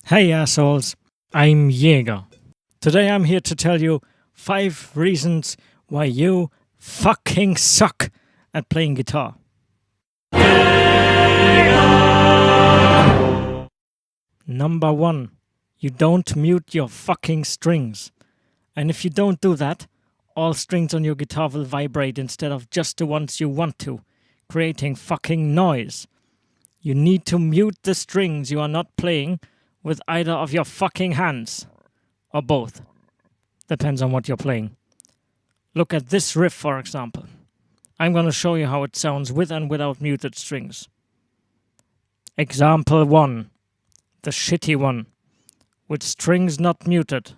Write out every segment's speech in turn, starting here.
Hey assholes, I'm Jäger. Today I'm here to tell you 5 reasons why you fucking suck at playing guitar. Number 1. You don't mute your fucking strings. And if you don't do that, all strings on your guitar will vibrate instead of just the ones you want to, creating fucking noise. You need to mute the strings you are not playing with either of your fucking hands. Or both. Depends on what you're playing. Look at this riff, for example. I'm going to show you how it sounds with and without muted strings. Example 1. The shitty one. With strings not muted.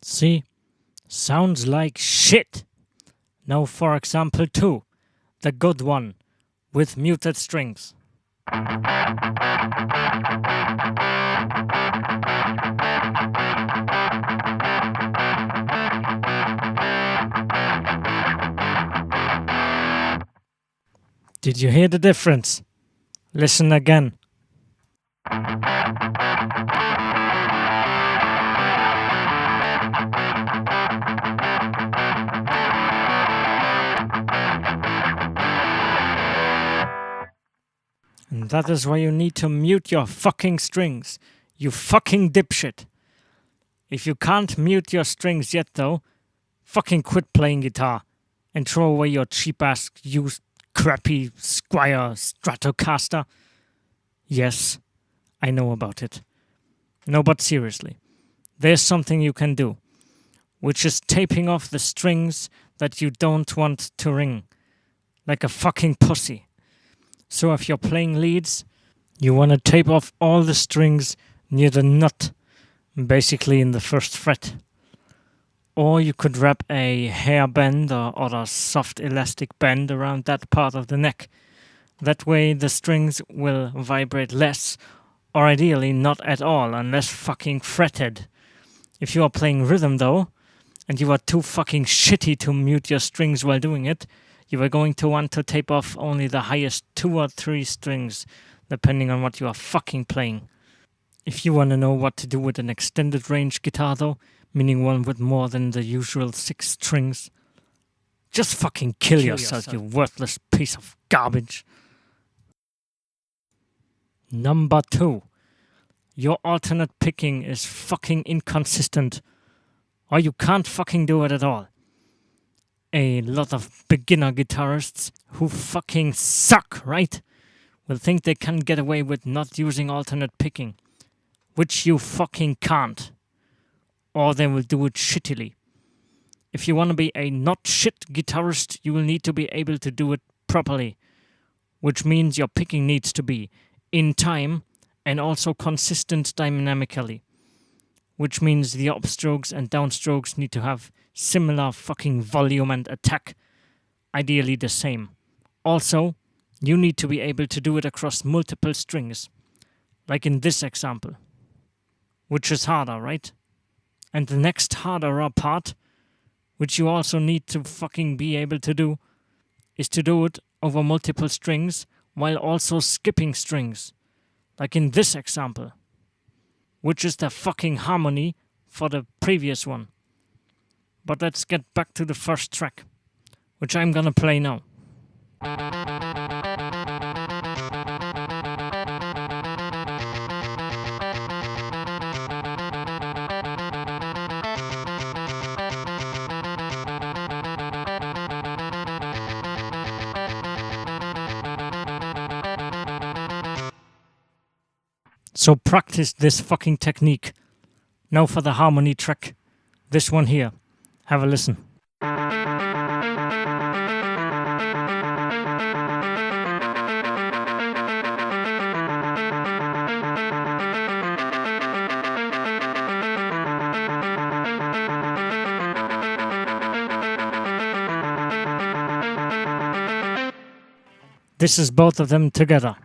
See? Sounds like shit. Now for example 2. The good one. With muted strings. Did you hear the difference? Listen again. And that is why you need to mute your fucking strings. You fucking dipshit. If you can't mute your strings yet though, fucking quit playing guitar and throw away your cheap-ass used crappy Squier Stratocaster. Yes, I know about it. No, but seriously, there's something you can do, which is taping off the strings that you don't want to ring, like a fucking pussy. So if you're playing leads, you want to tape off all the strings near the nut, basically in the first fret. Or you could wrap a hair band or other soft elastic band around that part of the neck. That way the strings will vibrate less, or ideally not at all, unless fucking fretted. If you are playing rhythm though, and you are too fucking shitty to mute your strings while doing it, you are going to want to tape off only the highest 2 or 3 strings, depending on what you are fucking playing. If you want to know what to do with an extended range guitar though, meaning one with more than the usual 6 strings, just fucking kill yourself, you worthless piece of garbage. Number 2. Your alternate picking is fucking inconsistent, or you can't fucking do it at all. A lot of beginner guitarists who fucking suck, right, will think they can get away with not using alternate picking, which you fucking can't. Or they will do it shittily. If you want to be a not shit guitarist, you will need to be able to do it properly, which means your picking needs to be in time and also consistent dynamically, which means the upstrokes and downstrokes need to have similar fucking volume and attack, ideally the same. Also, you need to be able to do it across multiple strings, like in this example, which is harder, right? And the next harder part, which you also need to fucking be able to do, is to do it over multiple strings while also skipping strings, like in this example, which is the fucking harmony for the previous one. But let's get back to the first track, which I'm gonna play now. So practice this fucking technique. Now for the harmony track. This one here. Have a listen. This is both of them together.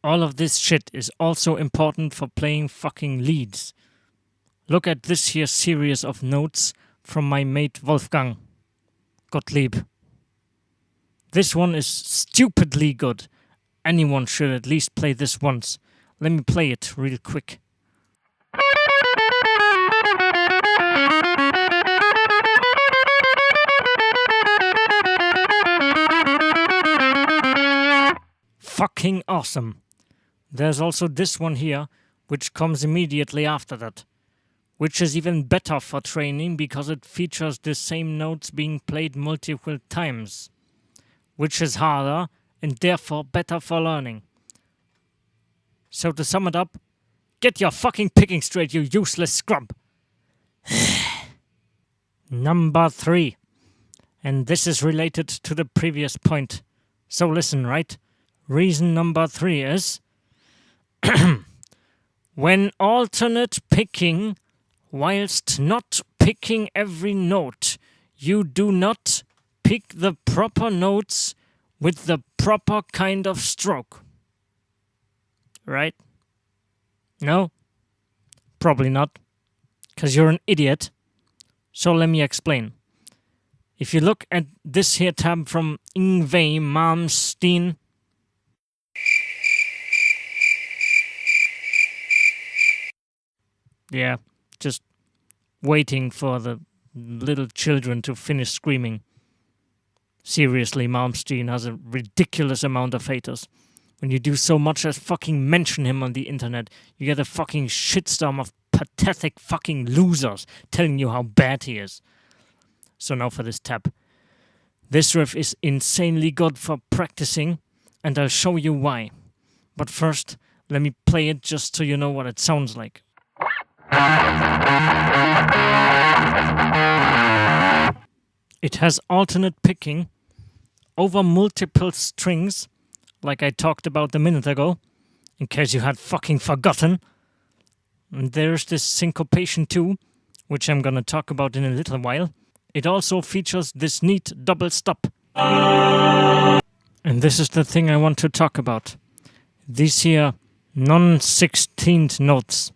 All of this shit is also important for playing fucking leads. Look at this here series of notes from my mate Wolfgang Gottlieb. This one is stupidly good. Anyone should at least play this once. Let me play it real quick. Fucking awesome. There's also this one here, which comes immediately after that, which is even better for training because it features the same notes being played multiple times, which is harder and therefore better for learning. So to sum it up, get your fucking picking straight, you useless scrub. Number 3. And this is related to the previous point. So listen, right? Reason number 3 is when alternate picking whilst not picking every note, you do not pick the proper notes with the proper kind of stroke. Right? No? Probably not. Because you're an idiot. So let me explain. If you look at this here tab from Yngwie Malmsteen, yeah, just waiting for the little children to finish screaming. Seriously, Malmsteen has a ridiculous amount of haters. When you do so much as fucking mention him on the internet, you get a fucking shitstorm of pathetic fucking losers telling you how bad he is. So now for this tab. This riff is insanely good for practicing, and I'll show you why. But first, let me play it just so you know what it sounds like. It has alternate picking over multiple strings, like I talked about a minute ago, in case you had fucking forgotten. And there's this syncopation too, which I'm gonna talk about in a little while. It also features this neat double stop. And this is the thing I want to talk about. These here non-16th notes.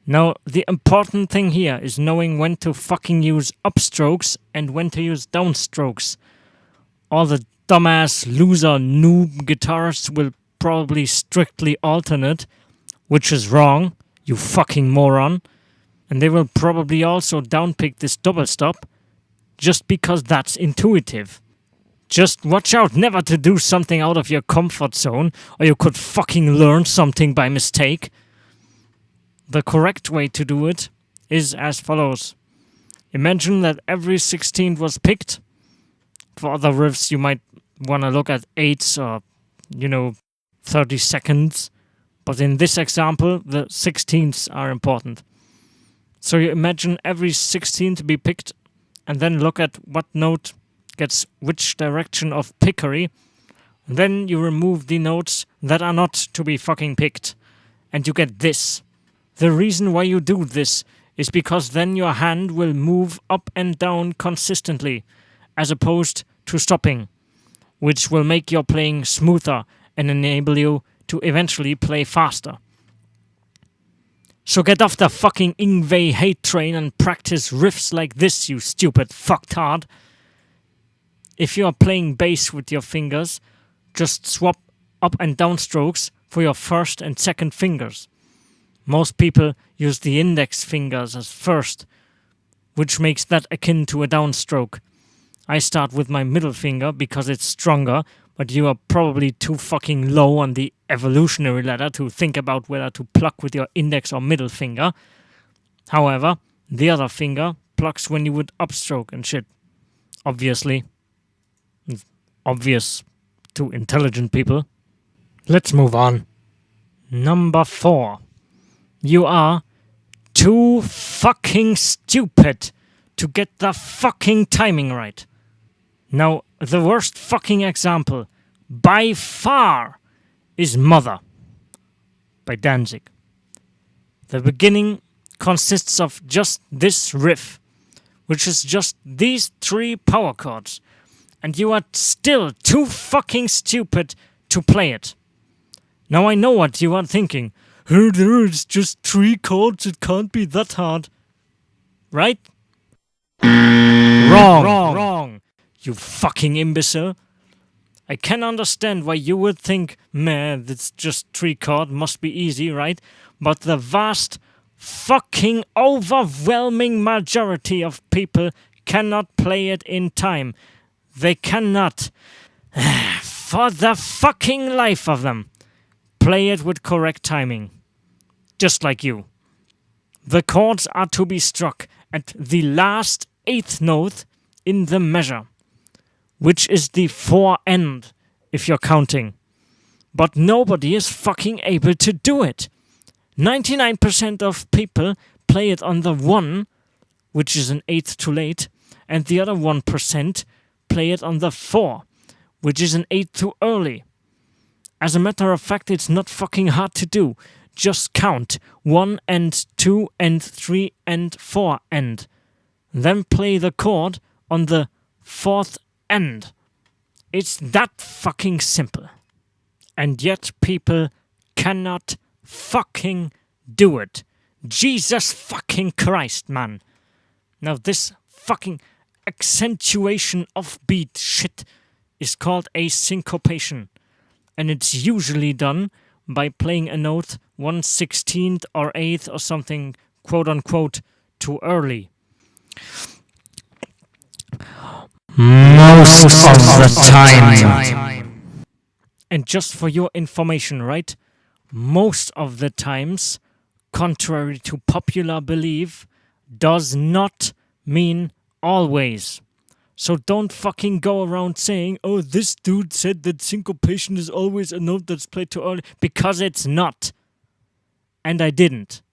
Now, the important thing here is knowing when to fucking use upstrokes and when to use downstrokes. All the dumbass loser noob guitarists will probably strictly alternate, which is wrong, you fucking moron. And they will probably also downpick this double stop, just because that's intuitive. Just watch out never to do something out of your comfort zone, or you could fucking learn something by mistake. The correct way to do it is as follows. Imagine that every 16th was picked. For other riffs, you might want to look at 8ths or, 30 seconds. But in this example, the 16ths are important. So you imagine every 16th be picked, and then look at what note gets which direction of pickery. Then you remove the notes that are not to be fucking picked, and you get this. The reason why you do this is because then your hand will move up and down consistently, as opposed to stopping, which will make your playing smoother and enable you to eventually play faster. So get off the fucking Yngwie hate train and practice riffs like this, you stupid fucktard. If you are playing bass with your fingers, just swap up and down strokes for your first and second fingers. Most people use the index fingers as first, which makes that akin to a downstroke. I start with my middle finger because it's stronger, but you are probably too fucking low on the evolutionary ladder to think about whether to pluck with your index or middle finger. However, the other finger plucks when you would upstroke and shit. Obviously. Obvious to intelligent people. Let's move on. Number 4. You are too fucking stupid to get the fucking timing right. Now, the worst fucking example, by far, is Mother by Danzig. The beginning consists of just this riff, which is just these 3 power chords, and you are still too fucking stupid to play it. Now I know what you are thinking. It's just 3 chords, it can't be that hard. Right? Wrong. You fucking imbecile. I can understand why you would think, man, it's just 3 chord, must be easy, right? But the vast, fucking overwhelming majority of people cannot play it in time. They cannot, for the fucking life of them, play it with correct timing. Just like you. The chords are to be struck at the last 8th note in the measure, which is the 4 end, if you're counting. But nobody is fucking able to do it. 99% of people play it on the 1, which is an 8th too late, and the other 1% play it on the 4, which is an 8th too early. As a matter of fact, it's not fucking hard to do. Just count 1 and 2 and 3 and 4 end. Then play the chord on the 4th end. It's that fucking simple. And yet people cannot fucking do it. Jesus fucking Christ, man. Now this fucking accentuation of beat shit is called a syncopation. And it's usually done by playing a note 1/16 or 8th or something, quote unquote, too early. Most of the time. And just for your information, right? Most of the times, contrary to popular belief, does not mean always. So don't fucking go around saying, oh, this dude said that syncopation is always a note that's played too early, because it's not. And I didn't.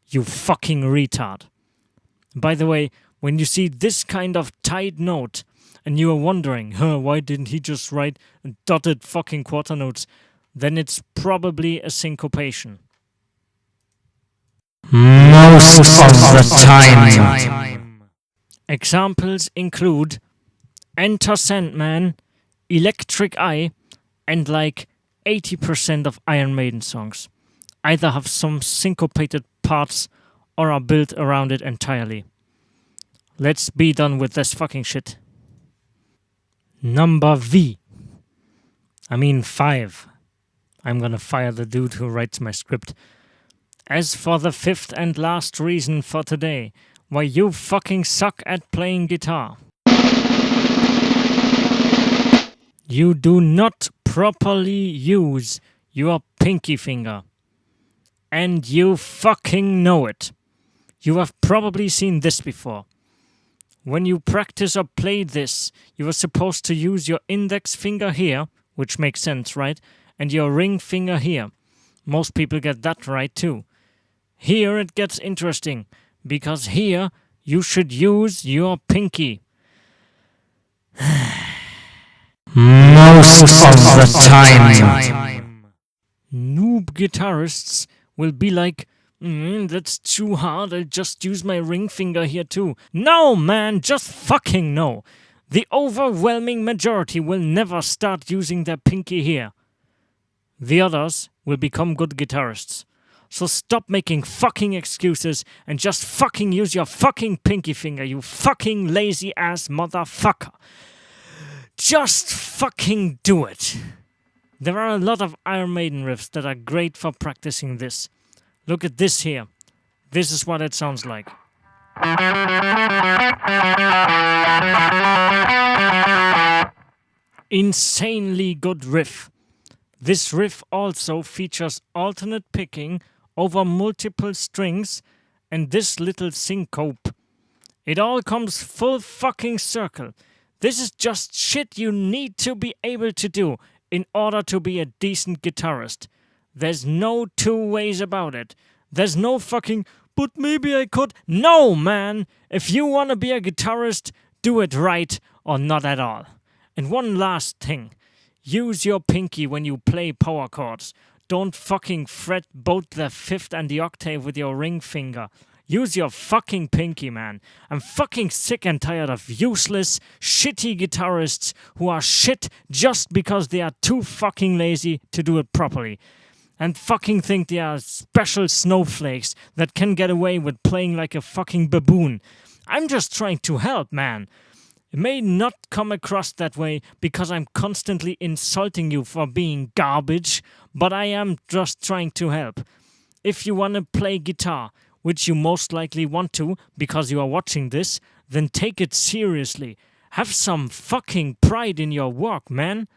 You fucking retard. By the way, when you see this kind of tight note, and you are wondering, why didn't he just write dotted fucking quarter notes, then it's probably a syncopation. Most of the time. Examples include Enter Sandman, Electric Eye, and like 80% of Iron Maiden songs either have some syncopated parts or are built around it entirely. Let's be done with this fucking shit. Number 5. I'm gonna fire the dude who writes my script. As for the 5th and last reason for today, why you fucking suck at playing guitar. You do not properly use your pinky finger. And you fucking know it. You have probably seen this before. When you practice or play this, you are supposed to use your index finger here, which makes sense, right? And your ring finger here. Most people get that right too. Here it gets interesting, because here you should use your pinky. Most of the time. Noob guitarists will be like, that's too hard, I'll just use my ring finger here too. No, man, just fucking no. The overwhelming majority will never start using their pinky here. The others will become good guitarists. So stop making fucking excuses and just fucking use your fucking pinky finger, you fucking lazy ass motherfucker. Just fucking do it. There are a lot of Iron Maiden riffs that are great for practicing this. Look at this here. This is what it sounds like. Insanely good riff. This riff also features alternate picking over multiple strings and this little syncope. It all comes full fucking circle. This is just shit you need to be able to do in order to be a decent guitarist. There's no two ways about it. There's no fucking, but maybe I could. No, man. If you want to be a guitarist, do it right or not at all. And one last thing. Use your pinky when you play power chords. Don't fucking fret both the 5th and the octave with your ring finger. Use your fucking pinky, man. I'm fucking sick and tired of useless, shitty guitarists who are shit just because they are too fucking lazy to do it properly. And fucking think they are special snowflakes that can get away with playing like a fucking baboon. I'm just trying to help, man. It may not come across that way because I'm constantly insulting you for being garbage, but I am just trying to help. If you want to play guitar, which you most likely want to because you are watching this, then take it seriously. Have some fucking pride in your work, man.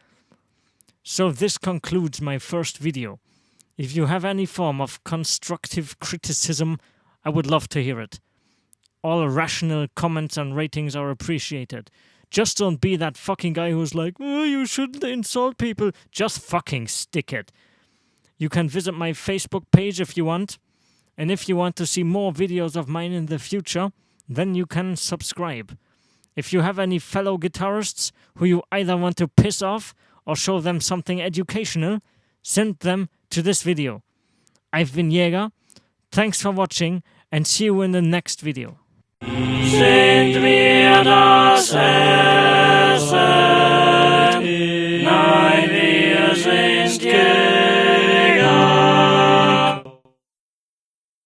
So this concludes my first video. If you have any form of constructive criticism, I would love to hear it. All rational comments and ratings are appreciated. Just don't be that fucking guy who's like, oh, you shouldn't insult people. Just fucking stick it. You can visit my Facebook page if you want. And if you want to see more videos of mine in the future, then you can subscribe. If you have any fellow guitarists who you either want to piss off or show them something educational, send them to this video. I've been Jäger. Thanks for watching and see you in the next video. Sind wir das